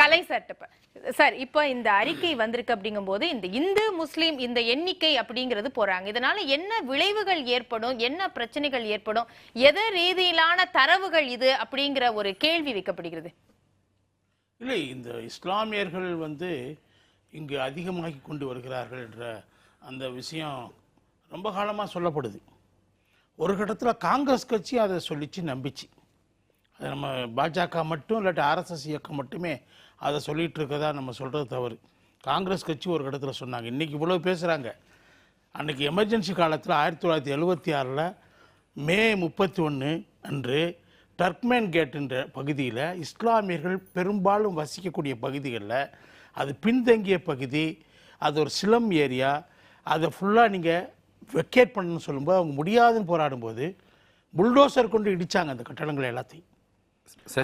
கலை sir இப்போ இந்த அறிக்கை வந்திருக்கு அப்படிங்கும்போது இந்த இந்து முஸ்லீம் இந்த எண்ணிக்கை அப்படிங்கிறது போறாங்க. இதனால என்ன விளைவுகள் ஏற்படும், என்ன பிரச்சனைகள் ஏற்படும், எது ரீதியிலான தரவுகள் இது அப்படிங்கிற ஒரு கேள்வி வைக்கப்படுகிறது. இல்லை, இந்த இஸ்லாமியர்கள் இங்கு அதிகமாகி கொண்டு வருகிறார்கள் என்ற அந்த விஷயம் ரொம்ப காலமாக சொல்லப்படுது. ஒரு கட்டத்தில் காங்கிரஸ் கட்சி அதை சொல்லிச்சு, நம்பிச்சு. அது நம்ம பாஜக மட்டும் இல்லாட்டி ஆர்எஸ்எஸ் இயக்கம் மட்டுமே அதை சொல்லிகிட்டு இருக்கதா நம்ம சொல்கிறது தவறு. காங்கிரஸ் கட்சி ஒரு கட்டத்தில் சொன்னாங்க. இன்றைக்கி இவ்வளோ பேசுகிறாங்க. அன்றைக்கி எமர்ஜென்சி காலத்தில் 1976 மே 31 அன்று டர்க்மேன் கேட் என்ற பகுதியில் இஸ்லாமியர்கள் பெரும்பாலும் வசிக்கக்கூடிய பகுதிகளில், அது பின்தங்கிய பகுதி, அது ஒரு சிலம் ஏரியா, அதை ஃபுல்லாக நீங்கள் வெக்கேட் பண்ணணும்னு சொல்லும்போது அவங்க முடியாதுன்னு போராடும்போது புல்டோசர் கொண்டு இடித்தாங்க அந்த கட்டடங்களை எல்லாத்தையும்.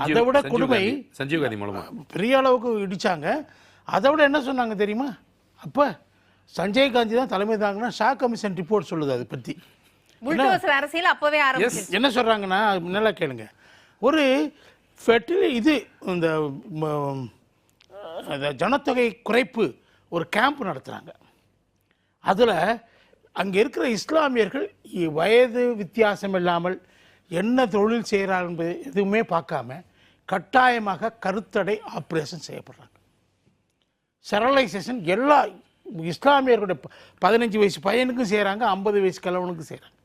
அதை விட கொடுமை, சஞ்சீவ் காந்தி மூலமா பெரிய அளவுக்கு இடித்தாங்க. அதை விட என்ன சொன்னாங்க தெரியுமா? அப்போ சஞ்சய் காந்தி தான் தலைமை தாங்கன்னா ஷா கமிஷன் ரிப்போர்ட் சொல்லுது. அதை பற்றி அரசியல் அப்பவே என்ன சொல்கிறாங்கன்னா, நல்லா கேளுங்க. ஒரு இது இந்த ஜனத்தொகை குறைப்பு ஒரு கேம்ப் நடத்துகிறாங்க. அதில் அங்கே இருக்கிற இஸ்லாமியர்கள் வயது வித்தியாசம் இல்லாமல் என்ன தொழில் செய்கிறார்கள் என்பது எதுவுமே பார்க்காம கட்டாயமாக கருத்தடை ஆப்ரேஷன் செய்யப்படுறாங்க. ஸ்டெரிலைசேஷன் எல்லா இஸ்லாமியர்களுடைய 15 வயசு பையனுக்கும் செய்கிறாங்க, 50 வயசு கிழவனுக்கும் செய்கிறாங்க.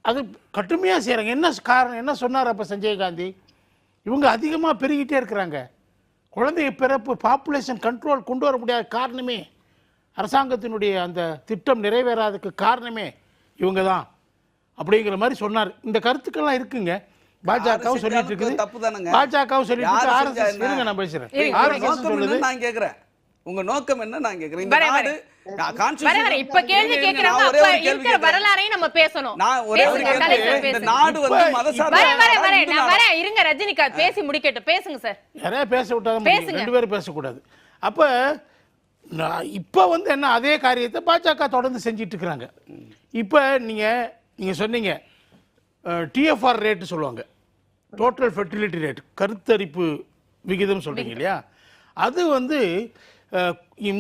அது கடுமையாக செய்கிறாங்க. என்ன காரணம், என்ன சொன்னார் அப்போ சஞ்சய் காந்தி? இவங்க அதிகமாக பெருகிட்டே இருக்கிறாங்க. குழந்தை பிறப்பு பாப்புலேஷன் கண்ட்ரோல் கொண்டு வர முடியாத காரணமே, அரசாங்கத்தினுடைய அந்த திட்டம் நிறைவேறாததுக்கு காரணமே இவங்க தான் அப்படிங்கிற மாதிரி சொன்னார். இந்த கருத்துக்கள்லாம் இருக்குங்க. பாஜகவும் சொல்லிட்டு இருக்குது, பாஜகவும் சொல்லிட்டு இருக்கு, ஆர்எஸ்எஸ் இருங்க நான் பேசுறேன். ஆர்எஸ்எஸ் சொல்லுது. நான் கேக்குறேன் உங்க நோக்கம் என்ன? நான் கேக்குறேன். இந்த நாடு இப்ப கேள்வி கேக்குறாங்க, அப்ப இருக்கிற வரலாறையும் நம்ம பேசணும். நான் ஒரே ஒரு கேள்வி, இந்த நாடு மதசார்பற்ற இருங்க ரஜினிகாந்த் பேசி முடிக்கட்டும். பேசுங்க சார். யாரே பேச விட்டாதான், ரெண்டு பேரும் பேசக்கூடாது. அப்ப இப்போ என்ன அதே காரியத்தை பாஜக தொடர்ந்து செஞ்சிட்டு இருக்கிறாங்க. இப்போ நீங்கள் சொன்னீங்க டிஎஃப்ஆர் ரேட்டு சொல்லுவாங்க, டோட்டல் ஃபெர்டிலிட்டி ரேட், கருத்தரிப்பு விகிதம் சொல்கிறீங்க இல்லையா? அது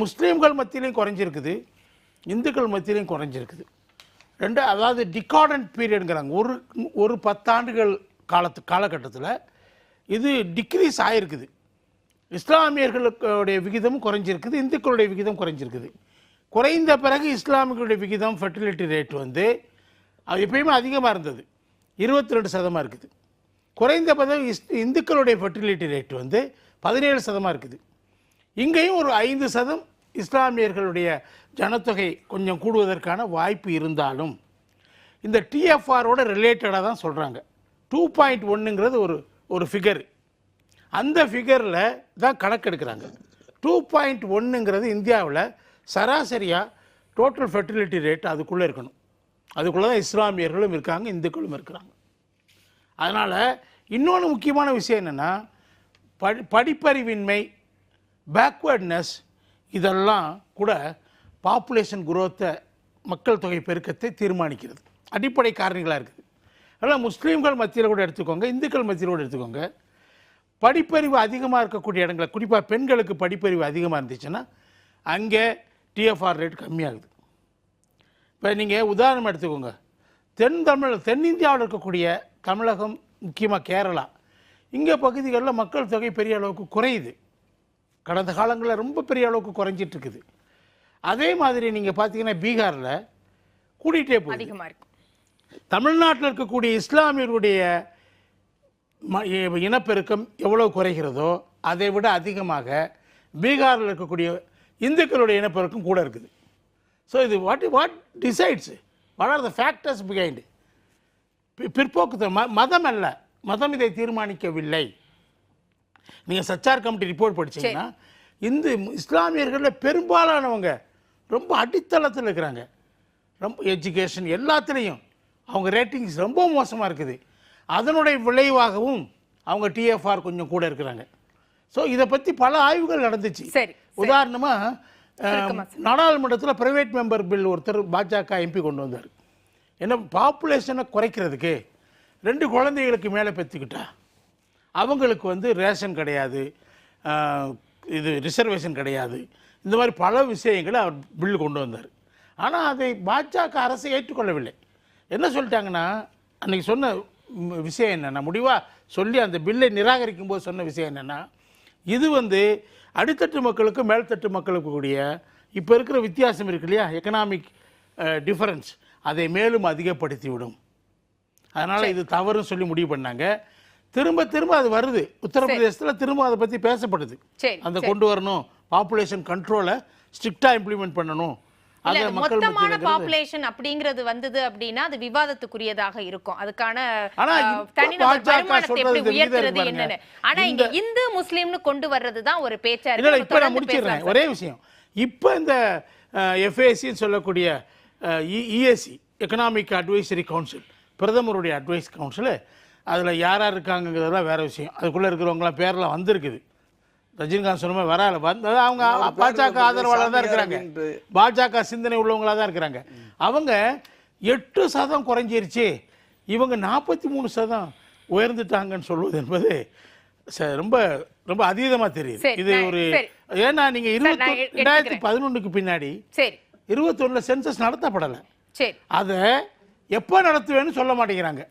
முஸ்லீம்கள் மத்தியிலையும் குறைஞ்சிருக்குது, இந்துக்கள் மத்தியிலையும் குறைஞ்சிருக்குது. அதாவது டிகார்டன்ட் பீரியடுங்கிறாங்க. ஒரு 10 ஆண்டுகள் காலகட்டத்தில் இது டிக்ரீஸ் ஆகிருக்குது. இஸ்லாமியர்களுடைய விகிதம் குறைஞ்சிருக்குது, இந்துக்களுடைய விகிதம் குறைஞ்சிருக்குது. குறைந்த பிறகு இஸ்லாமியர்களுடைய விகிதம் ஃபெர்டிலிட்டி ரேட் அது எப்பயுமே அதிகமாக இருந்தது, 22% இருக்குது. குறைந்த பிறகு இந்துக்களுடைய ஃபெர்டிலிட்டி ரேட் 17% இருக்குது. இங்கேயும் ஒரு 5% இஸ்லாமியர்களுடைய ஜனத்தொகை கொஞ்சம் கூடுவதற்கான வாய்ப்பு இருந்தாலும் இந்த டிஎஃப்ஆரோட ரிலேட்டடாக தான் சொல்கிறாங்க. 2.1ங்கிறது ஒரு ஃபிகர். அந்த ஃபிகரில் தான் கணக்கெடுக்கிறாங்க. 2.1ங்கிறது இந்தியாவில் சராசரியாக டோட்டல் ஃபெர்டிலிட்டி ரேட் அதுக்குள்ளே இருக்கணும். அதுக்குள்ளே தான் இஸ்லாமியர்களும் இருக்காங்க, இந்துக்களும் இருக்கிறாங்க. அதனால் இன்னொன்று முக்கியமான விஷயம் என்னென்னா, படிப்பறிவின்மை, பேக்வேர்ட்னஸ், இதெல்லாம் கூட பாப்புலேஷன் குரோத்தை, மக்கள் தொகை பெருக்கத்தை தீர்மானிக்கிறது. அடிப்படை காரணிகளாக இருக்குது. அதனால் முஸ்லீம்கள் மத்தியில் கூட எடுத்துக்கோங்க, இந்துக்கள் மத்தியில் கூட எடுத்துக்கோங்க. படிப்பறிவு அதிகமாக இருக்கக்கூடிய இடங்களில், குறிப்பாக பெண்களுக்கு படிப்பறிவு அதிகமாக இருந்துச்சுன்னா அங்கே டிஎஃப்ஆர் ரேட் கம்மியாகுது. இப்போ நீங்கள் உதாரணம் எடுத்துக்கோங்க, தென்னிந்தியாவில் இருக்கக்கூடிய தமிழகம், முக்கியமாக கேரளா, இங்கே பகுதிகளில் மக்கள் தொகை பெரிய அளவுக்கு குறையுது. கடந்த காலங்களில் ரொம்ப பெரிய அளவுக்கு குறைஞ்சிட்ருக்குது. அதே மாதிரி நீங்கள் பார்த்தீங்கன்னா பீகாரில் கூட்டிகிட்டே போகுது. தமிழ்நாட்டில் இருக்கக்கூடிய இஸ்லாமியர்களுடைய இனப்பெருக்கம் எவ்வளோ குறைகிறதோ அதை விட அதிகமாக பீகாரில் இருக்கக்கூடிய இந்துக்களுடைய இனப்பெருக்கம் கூட இருக்குது. ஸோ இது what decides, what are the factors behind? பிற்போக்கு மதம் அல்ல, மதம் இதை தீர்மானிக்கவில்லை. நீங்கள் சச்சார் கமிட்டி ரிப்போர்ட் படிச்சீங்கன்னா இந்த இஸ்லாமியர்களில் பெரும்பாலானவங்க ரொம்ப அடித்தளத்தில் இருக்கிறாங்க. ரொம்ப எஜுகேஷன் எல்லாத்துலேயும் அவங்க ரேட்டிங்ஸ் ரொம்ப மோசமாக இருக்குது. அதனுடைய விளைவாகவும் அவங்க டிஎஃப்ஆர் கொஞ்சம் கூட இருக்கிறாங்க. ஸோ இதை பற்றி பல ஆய்வுகள் நடந்துச்சு. உதாரணமாக நாடாளுமன்றத்தில் பிரைவேட் மெம்பர் பில் ஒருத்தர் பாஜக எம்பி கொண்டு வந்தார். என்ன, பாப்புலேஷனை குறைக்கிறதுக்கு 2 குழந்தைகளுக்கு மேலே பெற்றுக்கிட்டா அவங்களுக்கு ரேஷன் கிடையாது, இது ரிசர்வேஷன் கிடையாது, இந்த மாதிரி பல விஷயங்களை அவர் பில்லு கொண்டு வந்தார். ஆனால் அதை பாஜக அரசு ஏற்றுக்கொள்ளவில்லை. என்ன சொல்லிட்டாங்கன்னா, அன்றைக்கி சொன்ன விஷயம் என்னென்னா, முடிவாக சொல்லி அந்த பில்லை நிராகரிக்கும் போது சொன்ன விஷயம் என்னென்னா, இது அடித்தட்டு மக்களுக்கும் மேல்தட்டு மக்களுக்கு கூடிய இப்போ இருக்கிற வித்தியாசம் இருக்கு இல்லையா, எக்கனாமிக் டிஃபரன்ஸ், அதை மேலும் அதிகப்படுத்தி விடும். அதனால் இது தவறுன்னு சொல்லி முடிவு பண்ணாங்க. திரும்ப திரும்ப அது வருது. உத்தரப்பிரதேசத்தில் திரும்ப அதை பற்றி பேசப்படுது. அந்த கொண்டு வரணும், பாப்புலேஷன் கண்ட்ரோலை ஸ்ட்ரிக்டாக இம்ப்ளிமெண்ட் பண்ணணும். மொத்தமான பாப்புலேஷன் அப்படிங்கிறது வந்தது அப்படின்னா அது விவாதத்துக்குரியதாக இருக்கும். அதுக்கான தனிநபர் வருமானத்தை எப்படி உயர்த்துறது என்னன்னு. ஆனா இங்க இந்து முஸ்லீம்னு கொண்டு வர்றதுதான் ஒரு பேச்சா இருக்கு. இப்ப நான் முடிச்சிடுறேன் ஒரே விஷயம். இப்ப இந்த எஃப்ஏசி சொல்லக்கூடிய இஏசி, எக்கனாமிக் அட்வைசரி கவுன்சில், பிரதமருடைய அட்வைஸ் கவுன்சில், அதுல யார் யார் இருக்காங்கிறதுலாம் வேற விஷயம். அதுக்குள்ள இருக்கிறவங்களாம் பேர்லாம் வந்திருக்குது. ரஜினிகாந்த் சொன்ன மாதிரி வராது, அவங்க பாஜக ஆதரவாளர் தான் இருக்கிறாங்க, பாஜக சிந்தனை உள்ளவங்களா தான் இருக்கிறாங்க. அவங்க 8% குறைஞ்சிருச்சு, இவங்க 43% உயர்ந்துட்டாங்கன்னு சொல்வது என்பது ரொம்ப ரொம்ப அதீதமா தெரியுது. இது ஒரு ஏன்னா நீங்க 2011க்கு பின்னாடி 21ல சென்சஸ் நடத்தப்படலை. அதை எப்ப நடத்துவேன்னு சொல்ல மாட்டேங்கிறாங்க.